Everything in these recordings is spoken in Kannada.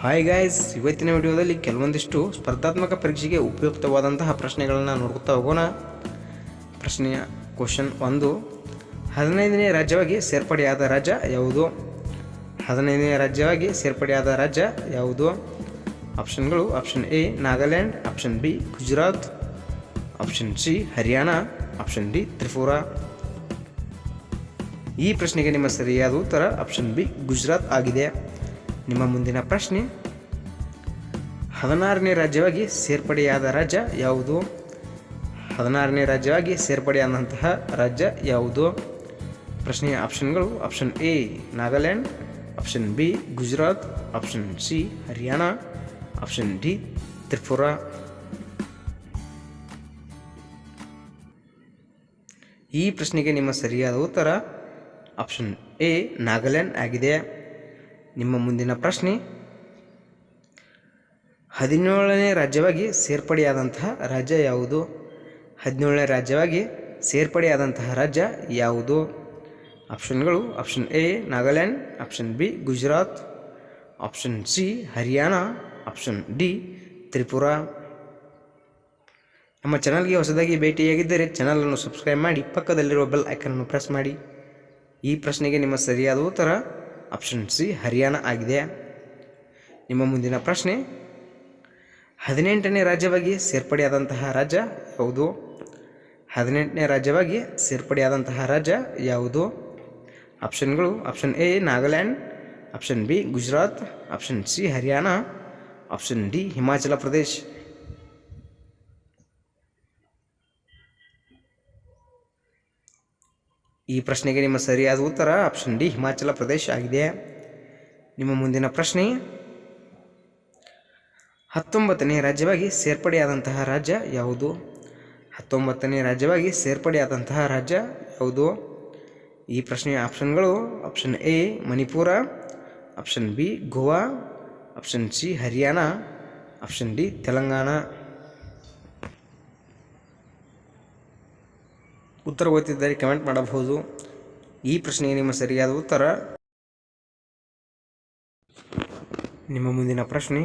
ಹಾಯ್ ಗಾಯ್ಸ್, ಇವತ್ತಿನ ವಿಡಿಯೋದಲ್ಲಿ ಕೆಲವೊಂದಿಷ್ಟು ಸ್ಪರ್ಧಾತ್ಮಕ ಪರೀಕ್ಷೆಗೆ ಉಪಯುಕ್ತವಾದಂತಹ ಪ್ರಶ್ನೆಗಳನ್ನು ನೋಡ್ಕೊತಾ ಹೋಗೋಣ. ಪ್ರಶ್ನೆಯ ಕ್ವಶನ್ 1, 15ನೇ ರಾಜ್ಯವಾಗಿ ಸೇರ್ಪಡೆಯಾದ ರಾಜ್ಯ ಯಾವುದು? 15ನೇ ರಾಜ್ಯವಾಗಿ ಸೇರ್ಪಡೆಯಾದ ರಾಜ್ಯ ಯಾವುದು? ಆಪ್ಷನ್ಗಳು: option A Nagaland, option B Gujarat, option C Haryana, option D Tripura. ಈ ಪ್ರಶ್ನೆಗೆ ನಿಮ್ಮ ಸರಿಯಾದ ಉತ್ತರ ಆಪ್ಷನ್ ಬಿ ಗುಜರಾತ್ ಆಗಿದೆ. ನಿಮ್ಮ ಮುಂದಿನ ಪ್ರಶ್ನೆ: 16ನೇ ರಾಜ್ಯವಾಗಿ ಸೇರ್ಪಡೆಯಾದ ರಾಜ್ಯ ಯಾವುದು? 16ನೇ ರಾಜ್ಯವಾಗಿ ಸೇರ್ಪಡೆಯಾದಂತಹ ರಾಜ್ಯ ಯಾವುದು? ಪ್ರಶ್ನೆಯ ಆಪ್ಷನ್ಗಳು: option A Nagaland, option B Gujarat, option C Haryana, option D Tripura. ಈ ಪ್ರಶ್ನೆಗೆ ನಿಮ್ಮ ಸರಿಯಾದ ಉತ್ತರ ಆಪ್ಷನ್ ಎ ನಾಗಾಲ್ಯಾಂಡ್ ಆಗಿದೆ. ನಿಮ್ಮ ಮುಂದಿನ ಪ್ರಶ್ನೆ: 17ನೇ ರಾಜ್ಯವಾಗಿ ಸೇರ್ಪಡೆಯಾದಂತಹ ರಾಜ್ಯ ಯಾವುದು? 17ನೇ ರಾಜ್ಯವಾಗಿ ಸೇರ್ಪಡೆಯಾದಂತಹ ರಾಜ್ಯ ಯಾವುದು? ಆಪ್ಷನ್ಗಳು: option A Nagaland, option B Gujarat, option C Haryana, option D Tripura. ನಮ್ಮ ಚಾನಲ್ಗೆ ಹೊಸದಾಗಿ ಭೇಟಿಯಾಗಿದ್ದರೆ ಚಾನಲನ್ನು ಸಬ್ಸ್ಕ್ರೈಬ್ ಮಾಡಿ, ಪಕ್ಕದಲ್ಲಿರುವ ಬೆಲ್ ಐಕನನ್ನು ಪ್ರೆಸ್ ಮಾಡಿ. ಈ ಪ್ರಶ್ನೆಗೆ ನಿಮ್ಮ ಸರಿಯಾದ ಉತ್ತರ ಆಪ್ಷನ್ ಸಿ ಹರಿಯಾಣ ಆಗಿದೆ. ನಿಮ್ಮ ಮುಂದಿನ ಪ್ರಶ್ನೆ: 18ನೇ ರಾಜ್ಯವಾಗಿ ಸೇರ್ಪಡೆಯಾದಂತಹ ರಾಜ್ಯ ಯಾವುದು? 18ನೇ ರಾಜ್ಯವಾಗಿ ಸೇರ್ಪಡೆಯಾದಂತಹ ರಾಜ್ಯ ಯಾವುದು? ಆಪ್ಷನ್ಗಳು: option A Nagaland, option B Gujarat, option C Haryana, option D Himachal Pradesh. ಈ ಪ್ರಶ್ನೆಗೆ ನಿಮ್ಮ ಸರಿಯಾದ ಉತ್ತರ ಆಪ್ಷನ್ ಡಿ ಹಿಮಾಚಲ ಪ್ರದೇಶ್ ಆಗಿದೆ. ನಿಮ್ಮ ಮುಂದಿನ ಪ್ರಶ್ನೆ: 19ನೇ ರಾಜ್ಯವಾಗಿ ಸೇರ್ಪಡೆಯಾದಂತಹ ರಾಜ್ಯ ಯಾವುದು? 19ನೇ ರಾಜ್ಯವಾಗಿ ಸೇರ್ಪಡೆಯಾದಂತಹ ರಾಜ್ಯ ಯಾವುದು? ಈ ಪ್ರಶ್ನೆಯ ಆಪ್ಷನ್ಗಳು: option A Manipur, option B Goa, option C Haryana, option D Telangana. ಉತ್ತರ ಗೊತ್ತಿದ್ದರೆ ಕಮೆಂಟ್ ಮಾಡಬಹುದು. ಈ ಪ್ರಶ್ನೆಗೆ ನಿಮ್ಮ ಸರಿಯಾದ ಉತ್ತರ. ನಿಮ್ಮ ಮುಂದಿನ ಪ್ರಶ್ನೆ: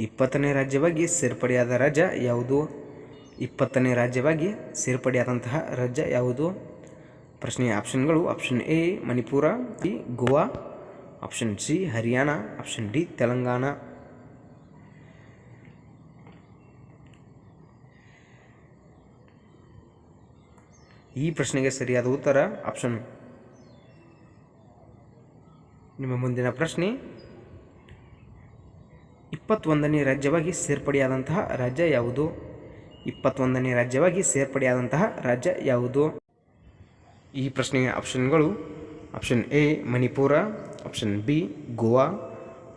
20ನೇ ರಾಜ್ಯವಾಗಿ ಸೇರ್ಪಡೆಯಾದ ರಾಜ್ಯ ಯಾವುದು? 20ನೇ ರಾಜ್ಯವಾಗಿ ಸೇರ್ಪಡೆಯಾದಂತಹ ರಾಜ್ಯ ಯಾವುದು? ಪ್ರಶ್ನೆಯ ಆಪ್ಷನ್ಗಳು: option A Manipur, B Goa, option C Haryana, option D Telangana. ಈ ಪ್ರಶ್ನೆಗೆ ಸರಿಯಾದ ಉತ್ತರ ಆಪ್ಷನ್. ನಿಮ್ಮ ಮುಂದಿನ ಪ್ರಶ್ನೆ: 21ನೇ ರಾಜ್ಯವಾಗಿ ಸೇರ್ಪಡೆಯಾದಂತಹ ರಾಜ್ಯ ಯಾವುದು? 21ನೇ ರಾಜ್ಯವಾಗಿ ಸೇರ್ಪಡೆಯಾದಂತಹ ರಾಜ್ಯ ಯಾವುದು? ಈ ಪ್ರಶ್ನೆಯ ಆಪ್ಷನ್ಗಳು: option A Manipur, option B Goa,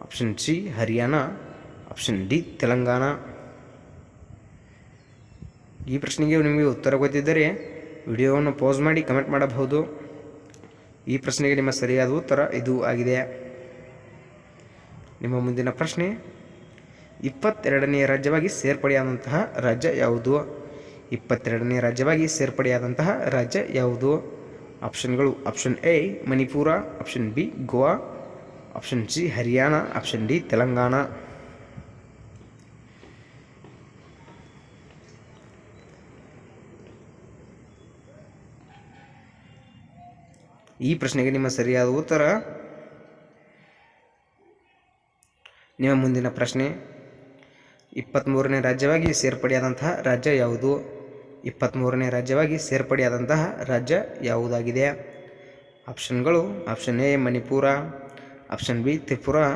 option C Haryana, option D Telangana. ಈ ಪ್ರಶ್ನೆಗೆ ನಿಮಗೆ ಉತ್ತರ ಗೊತ್ತಿದ್ದರೆ ವಿಡಿಯೋವನ್ನು ಪಾಸ್ ಮಾಡಿ ಕಮೆಂಟ್ ಮಾಡಬಹುದು. ಈ ಪ್ರಶ್ನೆಗೆ ನಿಮ್ಮ ಸರಿಯಾದ ಉತ್ತರ ಇದು ಆಗಿದೆ. ನಿಮ್ಮ ಮುಂದಿನ ಪ್ರಶ್ನೆ: 22ನೇ ರಾಜ್ಯವಾಗಿ ಸೇರ್ಪಡೆಯಾದಂತಹ ರಾಜ್ಯ ಯಾವುದು? 22ನೇ ರಾಜ್ಯವಾಗಿ ಸೇರ್ಪಡೆಯಾದಂತಹ ರಾಜ್ಯ ಯಾವುದು? ಆಪ್ಷನ್ಗಳು: option A Manipur, option B Goa, option C Haryana, option D Telangana. ಈ ಪ್ರಶ್ನೆಗೆ ನಿಮ್ಮ ಸರಿಯಾದ ಉತ್ತರ. ನಿಮ್ಮ ಮುಂದಿನ ಪ್ರಶ್ನೆ: 23ನೇ ರಾಜ್ಯವಾಗಿ ಸೇರ್ಪಡೆಯಾದಂತಹ ರಾಜ್ಯ ಯಾವುದು? 23ನೇ ರಾಜ್ಯವಾಗಿ ಸೇರ್ಪಡೆಯಾದಂತಹ ರಾಜ್ಯ ಯಾವುದಾಗಿದೆ? ಆಪ್ಷನ್ಗಳು: option A Manipur, option B Tripura,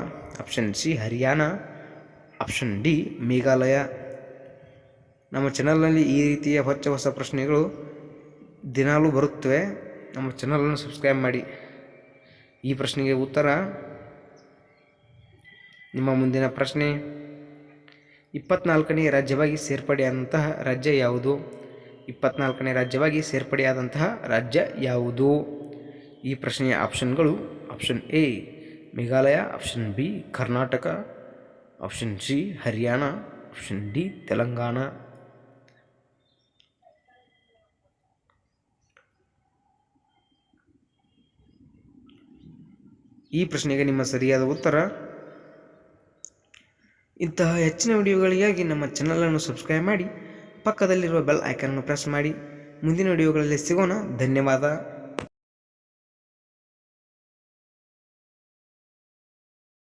option C Haryana, option D Meghalaya. ನಮ್ಮ ಚಾನಲ್ನಲ್ಲಿ ಈ ರೀತಿಯ ಹೊಸ ಪ್ರಶ್ನೆಗಳು ದಿನಾಲೂ ಬರುತ್ತವೆ. ನಮ್ಮ ಚಾನಲನ್ನು ಸಬ್ಸ್ಕ್ರೈಬ್ ಮಾಡಿ. ಈ ಪ್ರಶ್ನೆಗೆ ಉತ್ತರ. ನಿಮ್ಮ ಮುಂದಿನ ಪ್ರಶ್ನೆ: 24ನೇ ರಾಜ್ಯವಾಗಿ ಸೇರ್ಪಡೆಯಾದಂತಹ ರಾಜ್ಯ ಯಾವುದು? 24ನೇ ರಾಜ್ಯವಾಗಿ ಸೇರ್ಪಡೆಯಾದಂತಹ ರಾಜ್ಯ ಯಾವುದು? ಈ ಪ್ರಶ್ನೆಯ ಆಪ್ಷನ್ಗಳು: option A Meghalaya, option B Karnataka, option C Haryana, option D Telangana. ಈ ಪ್ರಶ್ನೆಗೆ ನಿಮ್ಮ ಸರಿಯಾದ ಉತ್ತರ ಇಂತಹ ಹೆಚ್ಚಿನ ವಿಡಿಯೋಗಳಿಗಾಗಿ ನಮ್ಮ ಚಾನಲನ್ನು ಸಬ್ಸ್ಕ್ರೈಬ್ ಮಾಡಿ, ಪಕ್ಕದಲ್ಲಿರುವ ಬೆಲ್ ಐಕನನ್ನು ಪ್ರೆಸ್ ಮಾಡಿ. ಮುಂದಿನ ವಿಡಿಯೋಗಳಲ್ಲಿ ಸಿಗೋಣ. ಧನ್ಯವಾದ.